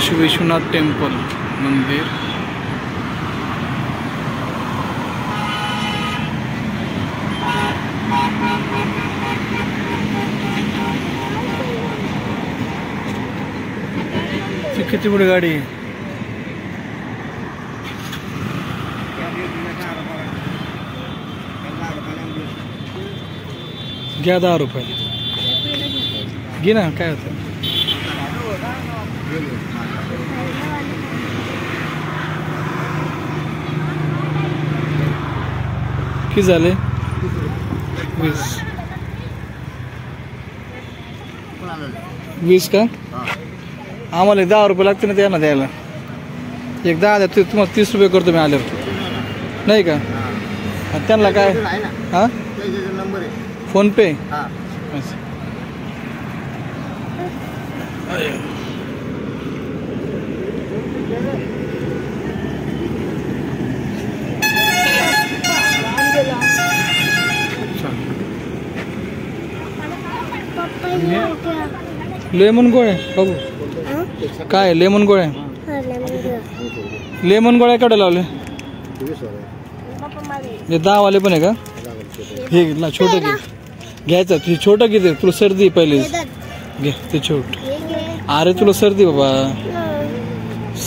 Kashi Vishwanath temple मंदिर। किती बड़ी गाड़ी है। घ्या 10 रुपये घे ना, काय होतं। किती झाले? 20 का? आम्हाला 10 रुपये लागते ना त्यांना द्यायला। एक 10 द्या, तुम्हाला 30 रुपये करतो मी आल्यावर, नाही का? त्यांना काय? हां, फोन पे। लेमन गोळ्या बाबू, काय लेमन गोळ्या? लेमन गोळ्या केवढ्या लावले? हे 10 वाले पण आहे का? हे ना छोटं घे, घ्यायचं तुझी छोटं घे, तुला सर्दी पहिले घे ते छोट। अरे तुला सर्दी बाबा,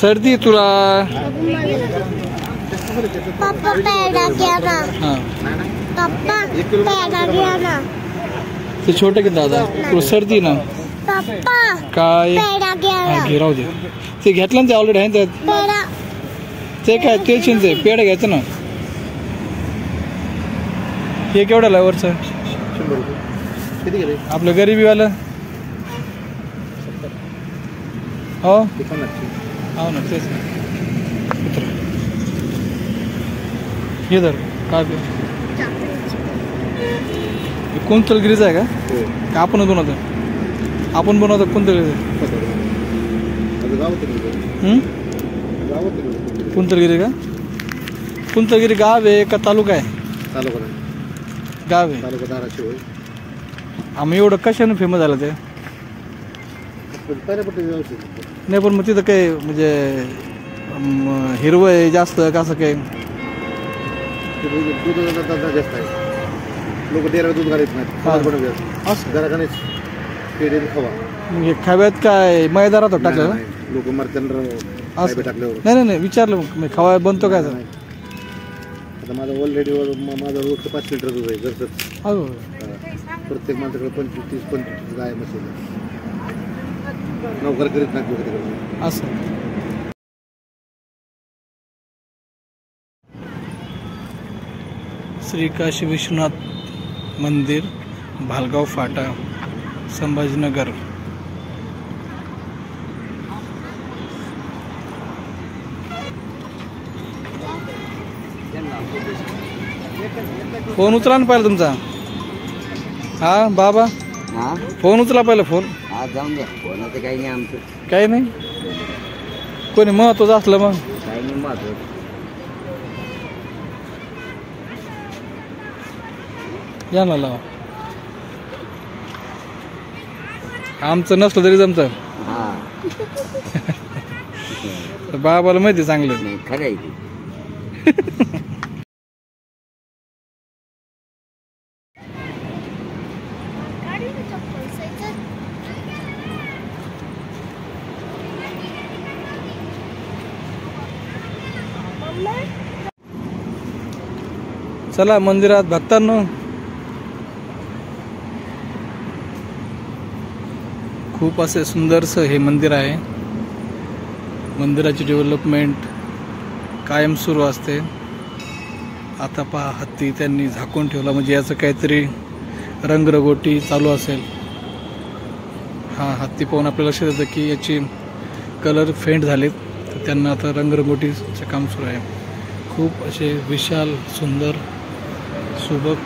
सर्दी तुला। ते छोटं घे दादा, तुला सर्दी ना काय? घे राहू दे, ते घेतलं ना ते ऑलरेडी आहे त्यात। ते काय ते चिंच आहे, पेढा घ्यायचं ना। हे केवढ्याला वरचं? 100 रुपये। किती गेले आपलं गरिबीवालं? हो हो ना, तेच हे धर। काय कुंतलगिरीचं आहे का? आपणच बनवतो? आपण बनवतो कुंतलगिरी? कुंतलगिरी का? कुंतलगिरी गाव आहे का तालुका आहे? तालुका गाव आहे, तालुका धाराशिव आहे। आम्ही एवढं कशाने फेमस झालं ते? नाही पण मग तिथं काही म्हणजे हिरवं आहे जास्त का असं काही? जास्त आहे, लोक डेअरीला दूध घालत नाहीत, असं जरा खवा। खव्यात काय मैदा राहतो टाकलेला? लोक मरतात टाकल्यावर। नाही नाही विचारलं मग, खवा बनतो काय? आता माझं ऑलरेडी माझं रोजचं 5 लिटर दूध आहे घरचंच। प्रत्येक माणसाकडे 25-30-35 गाय म्हशी नोकर करीत नाही असं। श्री काशी विश्वनाथ मंदिर, भालगाव फाटा, संभाजीनगर। फोन उचला ना पाहिजे तुमचा। हा बाबा, फोन उचला पाहिजे फोन। जाऊन द्या, फोनाचं काही नाही आमचं, काही नाही। कोणी महत्वाचं असलं मग काही नाही महत्वाचं। या ना लावा, आमचं नसलं तरी जमतं। बाबाला माहिती चांगलं नाही, खरं आहे। चला मंदिरात भक्तांनो। खूप असे सुंदरसं हे मंदिर आहे। मंदिराची डेव्हलपमेंट कायम सुरू असते। आता पहा, हत्ती त्यांनी झाकून ठेवला, म्हणजे याचं काहीतरी रंगरंगोटी चालू असेल। हा हत्ती पाहून आपल्याला लक्षात येतं की याची कलर फेंट झालेत, तर त्यांना आता रंगरंगोटीचं काम सुरू आहे। खूप असे विशाल, सुंदर, सुबक,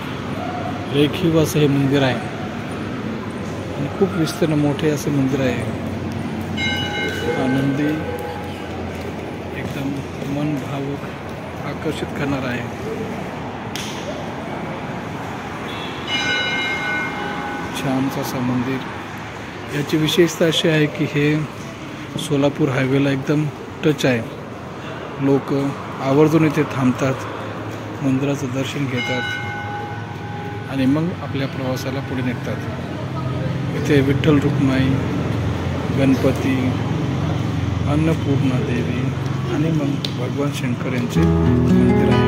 रेखीव असं हे मंदिर आहे आणि खूप विस्तीर्ण मोठे असे मंदिर आहे। आनंदी, एकदम मन भावुक, आकर्षित करणार आहे। छानचं असं मंदिर। याची विशेषता अशी आहे की हे सोलापूर हायवेला एकदम टच आहे. लोक आवर्जून इथे थांबतात, मंदिराचं दर्शन घेतात आणि मग आपल्या प्रवासाला पुढे निघतात. इथे विठ्ठल रुक्माई, गणपती, अन्नपूर्णा देवी आणि मग भगवान शंकर यांचे मंदिर आहे.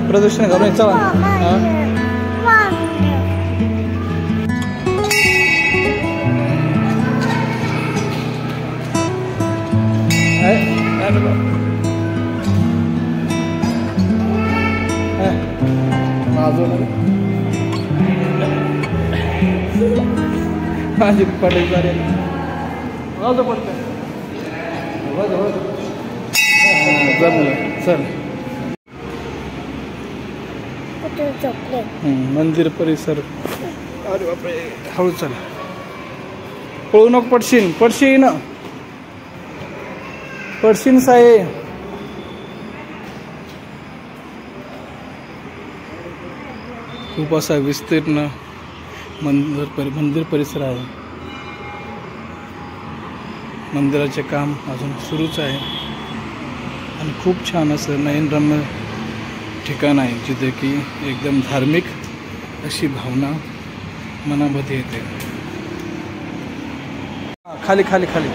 प्रदर्शन करून चला. माझी पडेल जमलं. चल मंदिर परिसर. अरे बापरे, हळू चला, पळू नको, पडशीन साहेब. खूप असा विस्तीर्ण मंदिर परिसर आहे. मंदिराचे काम अजून सुरूच आहे आणि खूप छान असं नयनरम्य ठिकाण आहे, जिथे की एकदम धार्मिक अशी भावना मनामध्ये येते. खाली खाली खाली.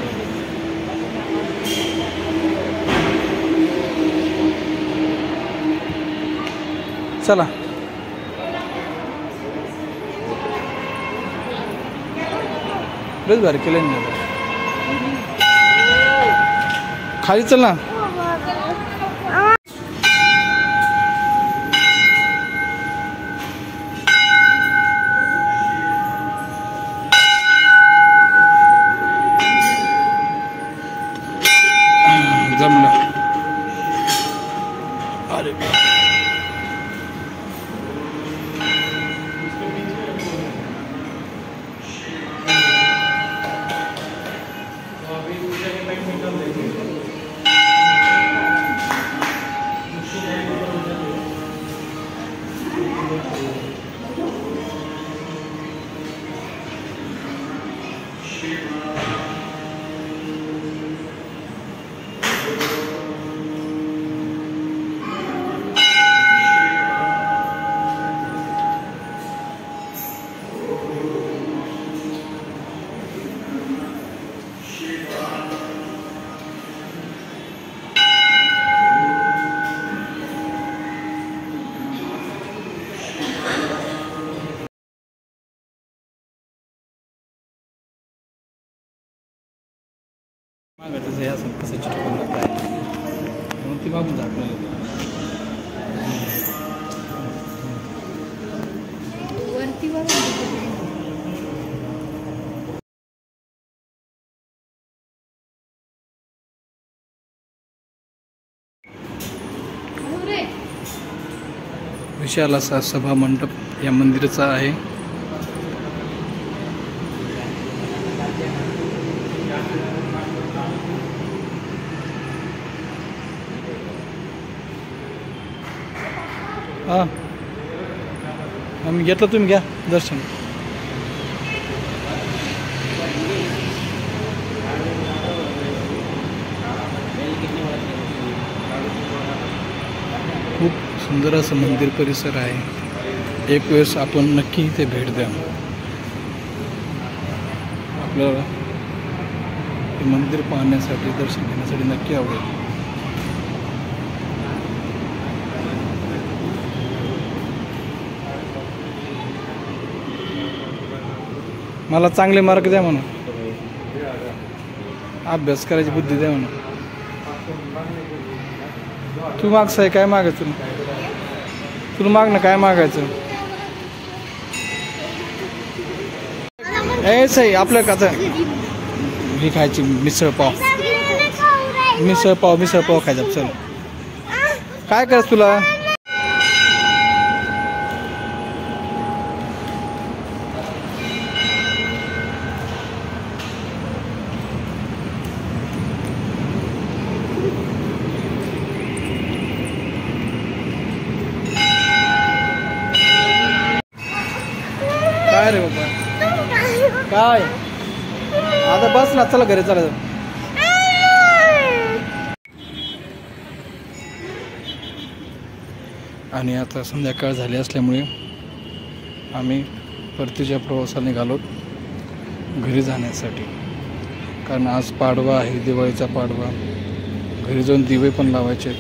चला भारी केलं नाही. खाली चल ना. जमलं. अरे मागायचं हे असं कसं चिटकून काय मग ती बाबून झाकलं. विशाल असा सभा मंडप या मंदिराचा आहे. हां आम्ही घेतलं, तुम्ही घ्या दर्शन. खूप सुंदर असं मंदिर परिसर आहे. एक वेळेस आपण नक्की इथे भेट द्या. आपल्याला हे मंदिर पाहण्यासाठी, दर्शन घेण्यासाठी नक्की आवडेल. मला चांगले मार्क द्या म्हणून, अभ्यास करायची बुद्धी द्या म्हणून. तू मागचं आहे, काय मागायचं तुला? माग ना, काय मागायचं? सही आपलं का ही खायची मिसळ पाव खायचं. चल काय करायचं तुला? काय रे बाबा, काय आता बस ना, चला घरी चला. आणि आता संध्याकाळ झाली असल्यामुळे आम्ही परतीच्या प्रवासाला निघालो घरी जाण्यासाठी. कारण आज पाडवा आहे, दिवाळीचा पाडवा. घरी जाऊन दिवे पण लावायचे.